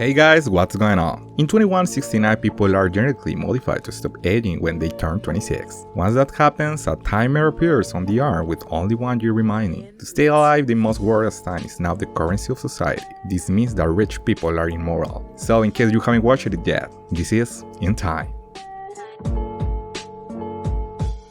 Hey guys, what's going on? In 2169, people are genetically modified to stop aging when they turn 26. Once that happens, a timer appears on the arm with only 1 year remaining. To stay alive, they must work as time is now the currency of society. This means that rich people are immortal. So in case you haven't watched it yet, this is In Time.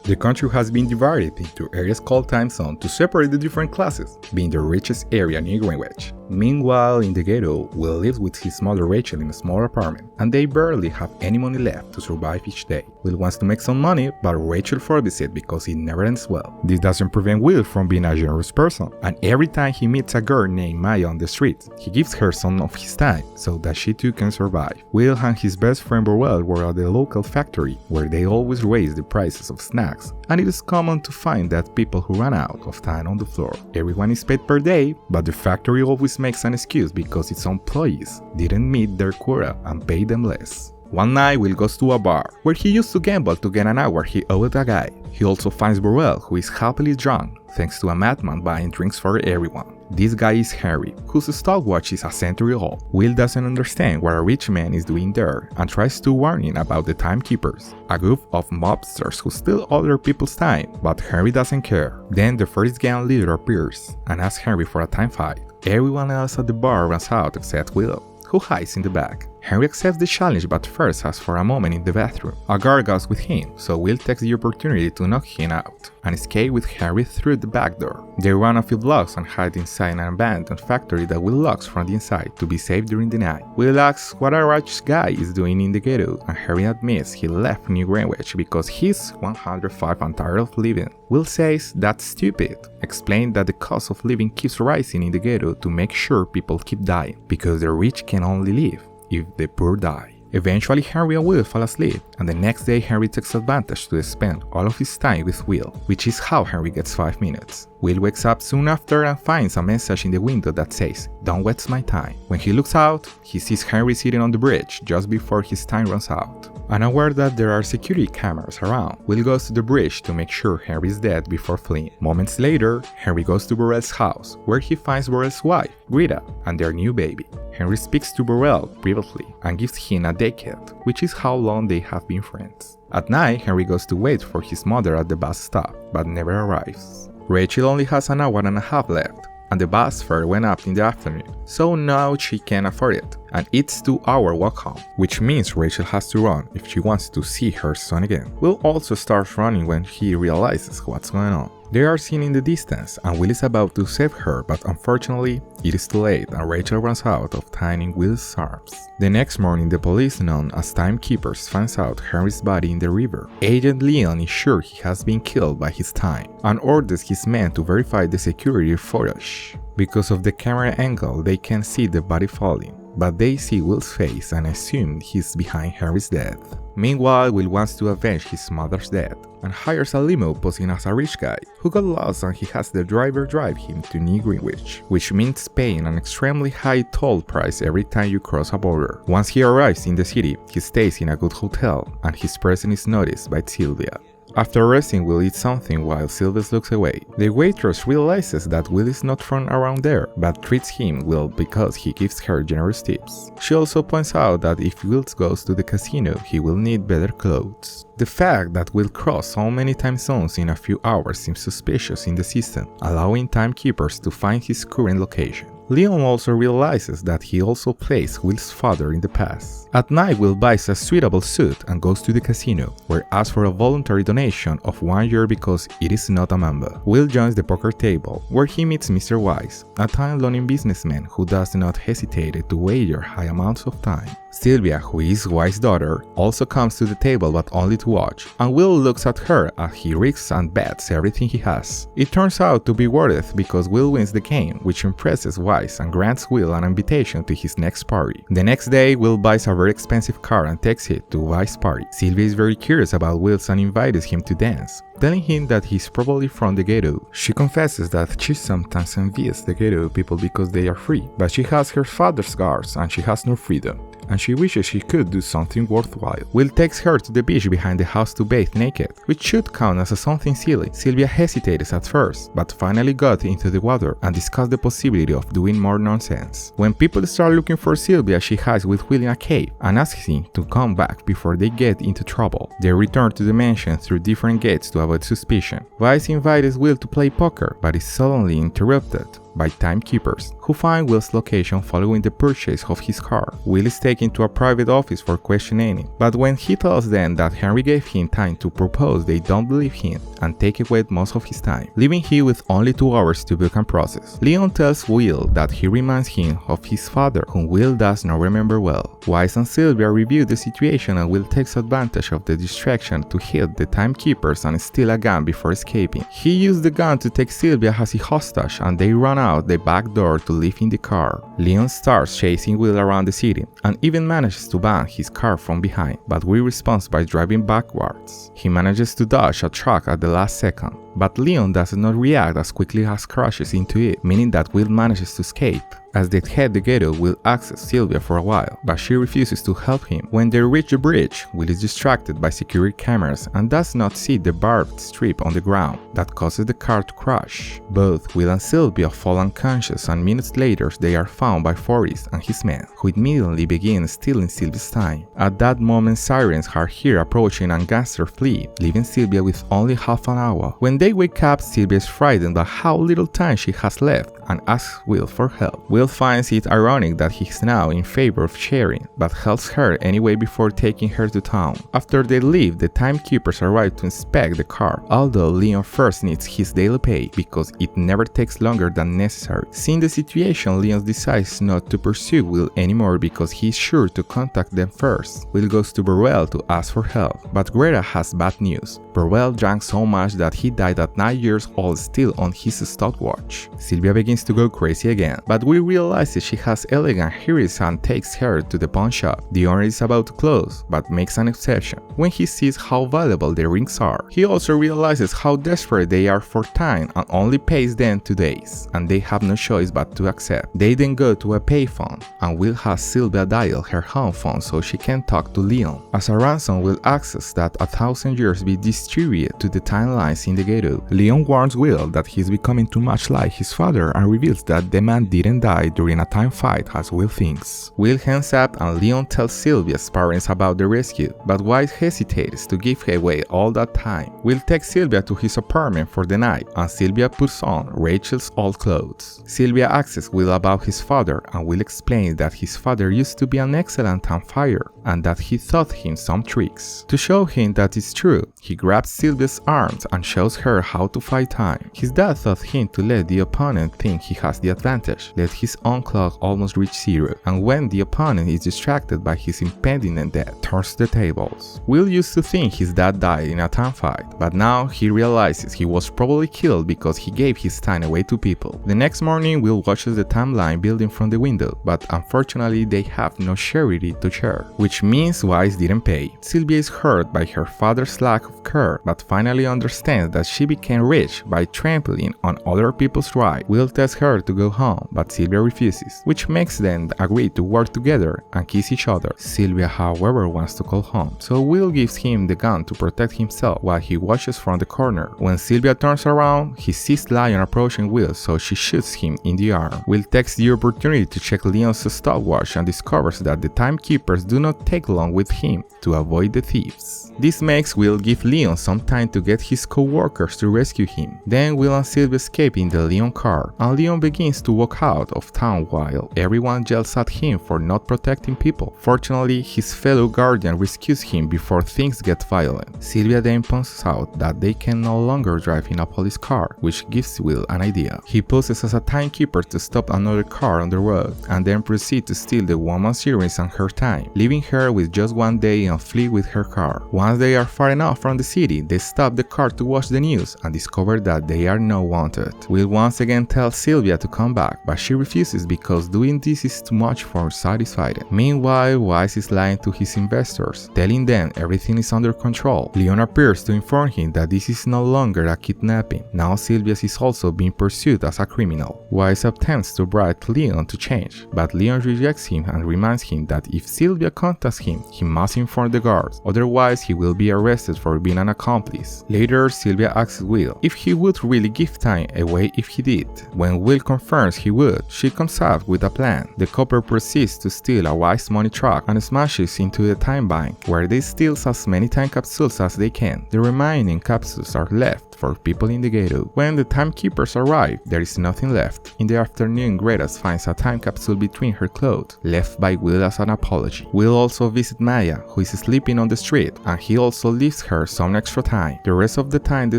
The country has been divided into areas called time zone to separate the different classes, being the richest area near Greenwich. Meanwhile, in the ghetto, Will lives with his mother Rachel in a small apartment, and they barely have any money left to survive each day. Will wants to make some money, but Rachel forbids it because it never ends well. This doesn't prevent Will from being a generous person, and every time he meets a girl named Maya on the street, he gives her some of his time so that she too can survive. Will and his best friend Burwell were at the local factory, where they always raise the prices of snacks, and it is common to find that people who run out of time on the floor. Everyone is paid per day, but the factory always makes an excuse because its employees didn't meet their quota and pay them less. One night, Will goes to a bar, where he used to gamble to get an hour he owed a guy. He also finds Burwell, who is happily drunk, thanks to a madman buying drinks for everyone. This guy is Henry, whose stopwatch is a century old. Will doesn't understand what a rich man is doing there and tries to warn him about the timekeepers, a group of mobsters who steal other people's time, but Henry doesn't care. Then the first gang leader appears and asks Henry for a time fight. Everyone else at the bar runs out except Will, who hides in the back. Henry accepts the challenge but first asks for a moment in the bathroom. A guard goes with him, so Will takes the opportunity to knock him out and escape with Henry through the back door. They run a few blocks and hide inside an abandoned factory that Will locks from the inside to be safe during the night. Will asks what a rich guy is doing in the ghetto, and Henry admits he left New Greenwich because he's 105 and tired of living. Will says that's stupid, explain that the cost of living keeps rising in the ghetto to make sure people keep dying, because the rich can only live if the poor die. Eventually, Henry and Will fall asleep, and the next day Henry takes advantage to spend all of his time with Will, which is how Henry gets 5 minutes. Will wakes up soon after and finds a message in the window that says, "Don't waste my time." When he looks out, he sees Henry sitting on the bridge just before his time runs out. Unaware that there are security cameras around, Will goes to the bridge to make sure Henry is dead before fleeing. Moments later, Henry goes to Burrell's house, where he finds Burrell's wife, Rita, and their new baby. Henry speaks to Burrell privately and gives him a decade, which is how long they have been friends. At night, Henry goes to wait for his mother at the bus stop, but never arrives. Rachel only has an hour and a half left, and the bus fare went up in the afternoon, so now she can't afford it, and it's 2-hour walk home, which means Rachel has to run if she wants to see her son again. Will also starts running when he realizes what's going on. They are seen in the distance, and Will is about to save her, but unfortunately, it is too late and Rachel runs out of time in Will's arms. The next morning, the police known as timekeepers finds out Henry's body in the river. Agent Leon is sure he has been killed by his time, and orders his men to verify the security footage. Because of the camera angle, they can see the body falling, but they see Will's face and assume he's behind Henry's death. Meanwhile, Will wants to avenge his mother's death and hires a limo posing as a rich guy who got lost, and he has the driver drive him to New Greenwich, which means paying an extremely high toll price every time you cross a border. Once he arrives in the city, he stays in a good hotel, and his presence is noticed by Sylvia. After arresting, Will eat something while Sylvia looks away. The waitress realizes that Will is not from around there, but treats him well because he gives her generous tips. She also points out that if Will goes to the casino, he will need better clothes. The fact that Will crossed so many time zones in a few hours seems suspicious in the system, allowing timekeepers to find his current location. Leon also realizes that he also plays Will's father in the past. At night, Will buys a suitable suit and goes to the casino, where asks for a voluntary donation of 1 year because it is not a member. Will joins the poker table, where he meets Mr. Wise, a time-loaning businessman who does not hesitate to wager high amounts of time. Sylvia, who is Wise's daughter, also comes to the table but only to watch, and Will looks at her as he risks and bets everything he has. It turns out to be worth it because Will wins the game, which impresses Wise and grants Will an invitation to his next party. The next day, Will buys a very expensive car and takes it to Wise's party. Sylvia is very curious about Will's and invites him to dance, telling him that he's probably from the ghetto. She confesses that she sometimes envies the ghetto people because they are free, but she has her father's scars and she has no freedom. and she wishes she could do something worthwhile. Will takes her to the beach behind the house to bathe naked, which should count as something silly. Sylvia hesitated at first, but finally got into the water and discussed the possibility of doing more nonsense. When people start looking for Sylvia, she hides with Will in a cave and asks him to come back before they get into trouble. They return to the mansion through different gates to avoid suspicion. Vice invites Will to play poker, but is suddenly interrupted by timekeepers, who find Will's location following the purchase of his car. Will is taken to a private office for questioning, but when he tells them that Henry gave him time to propose, they don't believe him and take away most of his time, leaving him with only 2 hours to book and process. Leon tells Will that he reminds him of his father, whom Will does not remember well. Wise and Sylvia review the situation, and Will takes advantage of the distraction to hit the timekeepers and steal a gun before escaping. He used the gun to take Sylvia as a hostage, and they run out the back door to live in the car. Leon starts chasing Will around the city and even manages to ban his car from behind, but Will responds by driving backwards. He manages to dodge a truck at the last second, but Leon does not react as quickly as crashes into it, meaning that Will manages to escape. As they head the ghetto, Will asks Sylvia for a while, but she refuses to help him. When they reach the bridge, Will is distracted by security cameras and does not see the barbed strip on the ground that causes the car to crash. Both Will and Sylvia fall unconscious, and minutes later they are found by Forrest and his men, who immediately begin stealing Sylvia's time. At that moment, sirens are heard approaching and gangsters flee, leaving Sylvia with only half an hour. When they wake up, Sylvia is frightened by how little time she has left and asks Will for help. Will finds it ironic that he is now in favor of sharing, but helps her anyway before taking her to town. After they leave, the timekeepers arrive to inspect the car, although Leon first needs his daily pay because it never takes longer than necessary. Seeing the situation, Leon decides not to pursue Will anymore because he is sure to contact them first. Will goes to Burwell to ask for help, but Greta has bad news. Burwell drank so much that he died at 9 years old, still on his stopwatch. Sylvia begins to go crazy again, but Will realizes she has elegant earrings and takes her to the pawn shop. The owner is about to close, but makes an exception when he sees how valuable the rings are. He also realizes how desperate they are for time and only pays them 2 days, and they have no choice but to accept. They then go to a payphone, and Will has Sylvia dial her home phone so she can talk to Leon. As a ransom, Will asks that 1,000 years be distributed to the timelines in the ghetto. Leon warns Will that he's becoming too much like his father and reveals that the man didn't die during a time fight as Will thinks. Will hangs up and Leon tells Sylvia's parents about the rescue, but White hesitates to give away all that time. Will takes Sylvia to his apartment for the night, and Sylvia puts on Rachel's old clothes. Sylvia asks Will about his father, and Will explains that his father used to be an excellent campfire and that he taught him some tricks. To show him that it's true, he grabs Sylvia's arms and shows her how to fight time. His dad taught him to let the opponent think he has the advantage, let his own clock almost reach 0, and when the opponent is distracted by his impending death, turns the tables. Will used to think his dad died in a time fight, but now he realizes he was probably killed because he gave his time away to people. The next morning, Will watches the timeline building from the window, but unfortunately they have no charity to share, which means Wise didn't pay. Sylvia is hurt by her father's lack of care, but finally understands that she became rich by trampling on other people's rights. Will tells her to go home, but Sylvia refuses, which makes them agree to work together and kiss each other. Sylvia, however, wants to call home, so Will gives him the gun to protect himself while he watches from the corner. When Sylvia turns around, he sees Lion approaching Will, so she shoots him in the arm. Will takes the opportunity to check Leon's stopwatch and discovers that the timekeepers do not take long with him to avoid the thieves. This makes Will give Leon some time to get his co-workers to rescue him. Then Will and Sylvia escape in the Leon car, and Leon begins to walk out of town while everyone yells at him for not protecting people. Fortunately, his fellow guardian rescues him before things get violent. Sylvia then points out that they can no longer drive in a police car, which gives Will an idea. He poses as a timekeeper to stop another car on the road, and then proceed to steal the woman's earrings and her time, leaving her with just 1 day and flee with her car. Once they are far enough from the city, they stop the car to watch the news and discover that they are not wanted. Will once again tells Sylvia to come back, but she refuses because doing this is too much for satisfied. Meanwhile, Wise is lying to his investors, telling them everything is under control. Leon appears to inform him that this is no longer a kidnapping. Now Sylvia is also being pursued as a criminal. Wise attempts to bribe Leon to change, but Leon rejects him and reminds him that if Sylvia contacts him, he must inform the guards, otherwise he will be arrested for being an accomplice. Later, Sylvia asks Will if he would really give time away if he did. When Will confirms he would, she comes up with a plan. The couple proceeds to steal a Wise money truck and smashes into the time bank, where they steal as many time capsules as they can. The remaining capsules are left for people in the ghetto. When the timekeepers arrive, there is nothing left. In the afternoon, Greta finds a time capsule between her clothes, left by Will as an apology. Will also visits Maya, who is sleeping on the street, and he also leaves her some extra time. The rest of the time, the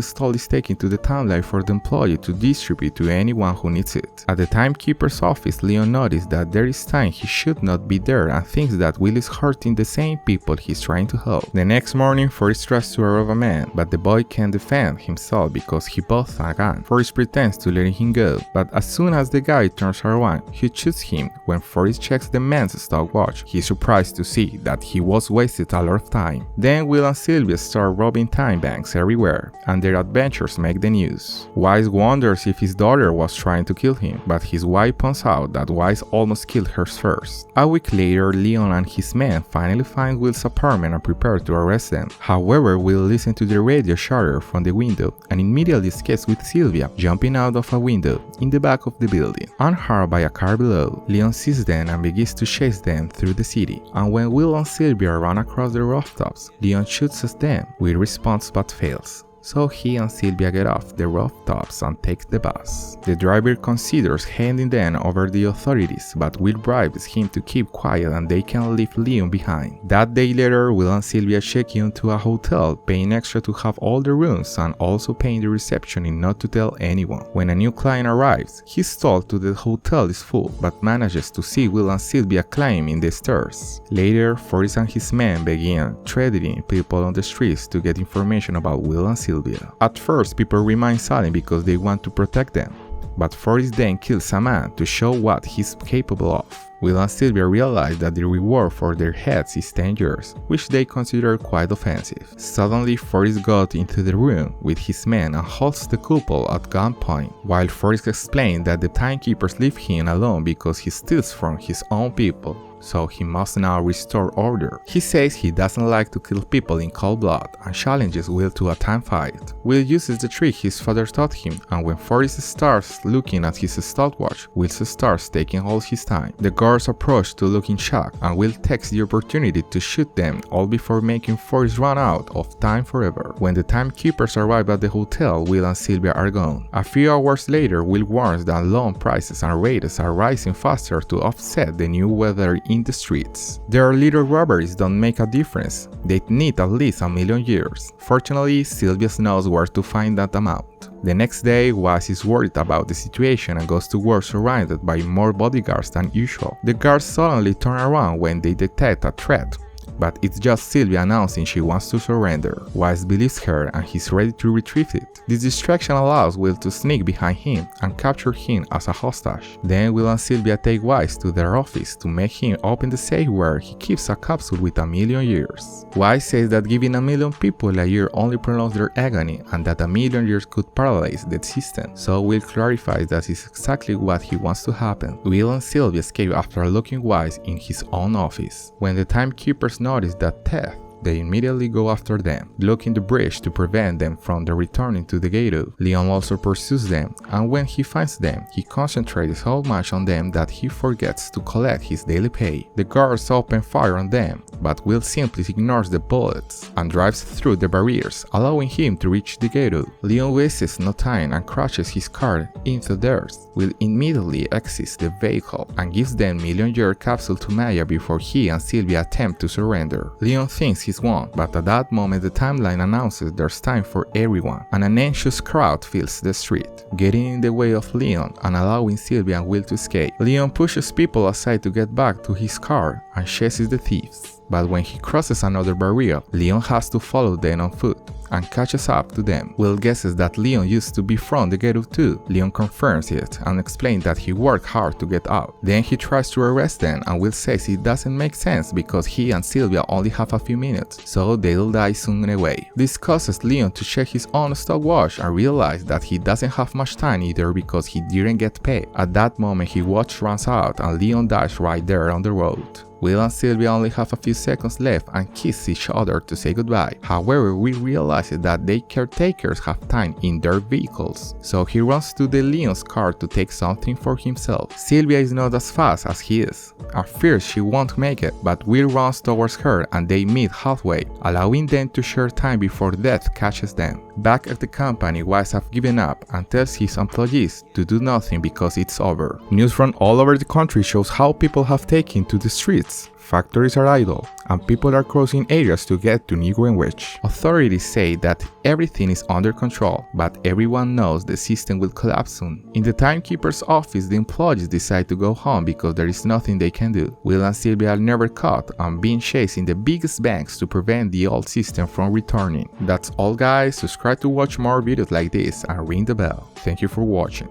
stall is taken to the timeline for the employee to distribute to anyone who needs it. At the timekeeper's office, Leon notices that there is time he should not be there and thinks that Will is hurting the same people he's trying to help. The next morning, Forrest tries to rob a man, but the boy can't defend himself because he bought a gun. Forrest pretends to let him go, but as soon as the guy turns around, he shoots him. When Forrest checks the man's stopwatch, he's surprised to see that he was wasted a lot of time. Then Will and Sylvia start robbing time banks everywhere, and their adventures make the news. Wise wonders if his daughter was trying to kill him, but his wife points out that Wise almost killed her first. A week later, Leon and his men finally find Will's apartment and prepare to arrest them. However, Will listens to the radio chatter from the window and immediately escapes with Sylvia jumping out of a window in the back of the building. Unharmed by a car below, Leon sees them and begins to chase them through the city. And when Will and Sylvia run across the rooftops, Leon shoots at them. Will responds but fails. So he and Sylvia get off the rooftops and take the bus. The driver considers handing them over the authorities, but Will bribes him to keep quiet and they can leave Leon behind. That day later, Will and Sylvia check into a hotel, paying extra to have all the rooms and also paying the receptionist not to tell anyone. When a new client arrives, he's told to the hotel is full, but manages to see Will and Sylvia climbing the stairs. Later, Forrest and his men begin threatening people on the streets to get information about Will and Sylvia. At first, people remain silent because they want to protect them, but Forrest then kills a man to show what he's capable of. Will and Sylvia realize that the reward for their heads is 10 years, which they consider quite offensive. Suddenly, Forrest goes into the room with his men and holds the couple at gunpoint, while Forrest explains that the timekeepers leave him alone because he steals from his own people, so he must now restore order. He says he doesn't like to kill people in cold blood and challenges Will to a time fight. Will uses the trick his father taught him, and when Forrest starts looking at his stopwatch, Will starts taking all his time. The guards approach to look in shock, and Will takes the opportunity to shoot them, all before making Forrest run out of time forever. When the timekeepers arrive at the hotel, Will and Sylvia are gone. A few hours later, Will warns that loan prices and rates are rising faster to offset the new weather in the streets. Their little robberies don't make a difference. They need at least 1,000,000 years. Fortunately, Sylvia knows where to find that amount. The next day, Wise is worried about the situation and goes to work surrounded by more bodyguards than usual. The guards suddenly turn around when they detect a threat, but it's just Sylvia announcing she wants to surrender. Wise believes her and he's ready to retrieve it. This distraction allows Will to sneak behind him and capture him as a hostage. Then Will and Sylvia take Wise to their office to make him open the safe where he keeps a capsule with 1,000,000 years. Wise says that giving 1,000,000 people a year only prolongs their agony and that 1,000,000 years could paralyze the system. So Will clarifies that is exactly what he wants to happen. Will and Sylvia escape after locking Wise in his own office. When the timekeepers notice that theft, they immediately go after them, blocking the bridge to prevent them from returning to the ghetto. Leon also pursues them, and when he finds them, he concentrates so much on them that he forgets to collect his daily pay. The guards open fire on them, but Will simply ignores the bullets and drives through the barriers, allowing him to reach the ghetto. Leon wastes no time and crashes his car into theirs. Will immediately exits the vehicle and gives them 1,000,000-year capsule to Maya before he and Sylvia attempt to surrender. Leon thinks he's won, but at that moment the timeline announces there's time for everyone, and an anxious crowd fills the street, getting in the way of Leon and allowing Sylvia and Will to escape. Leon pushes people aside to get back to his car and chases the thieves. But when he crosses another barrier, Leon has to follow them on foot. and catches up to them. Will guesses that Leon used to be from the ghetto too. Leon confirms it and explains that he worked hard to get out. Then he tries to arrest them, and Will says it doesn't make sense because he and Sylvia only have a few minutes, so they'll die soon anyway. This causes Leon to check his own stopwatch and realize that he doesn't have much time either because he didn't get paid. At that moment his watch runs out and Leon dies right there on the road. Will and Sylvia only have a few seconds left and kiss each other to say goodbye. However, we realize that their caretakers have time in their vehicles, so he runs to the Leon's car to take something for himself. Sylvia is not as fast as he is. At first she won't make it, but Will runs towards her and they meet halfway, allowing them to share time before death catches them. Back at the company, Wise has given up and tells his employees to do nothing because it's over. News from all over the country shows how people have taken to the streets. Factories are idle, and people are crossing areas to get to New Greenwich. Authorities say that everything is under control, but everyone knows the system will collapse soon. In the timekeeper's office, the employees decide to go home because there is nothing they can do. Will and Sylvia are never caught and being chased in the biggest banks to prevent the old system from returning. That's all guys, subscribe to watch more videos like this and ring the bell. Thank you for watching.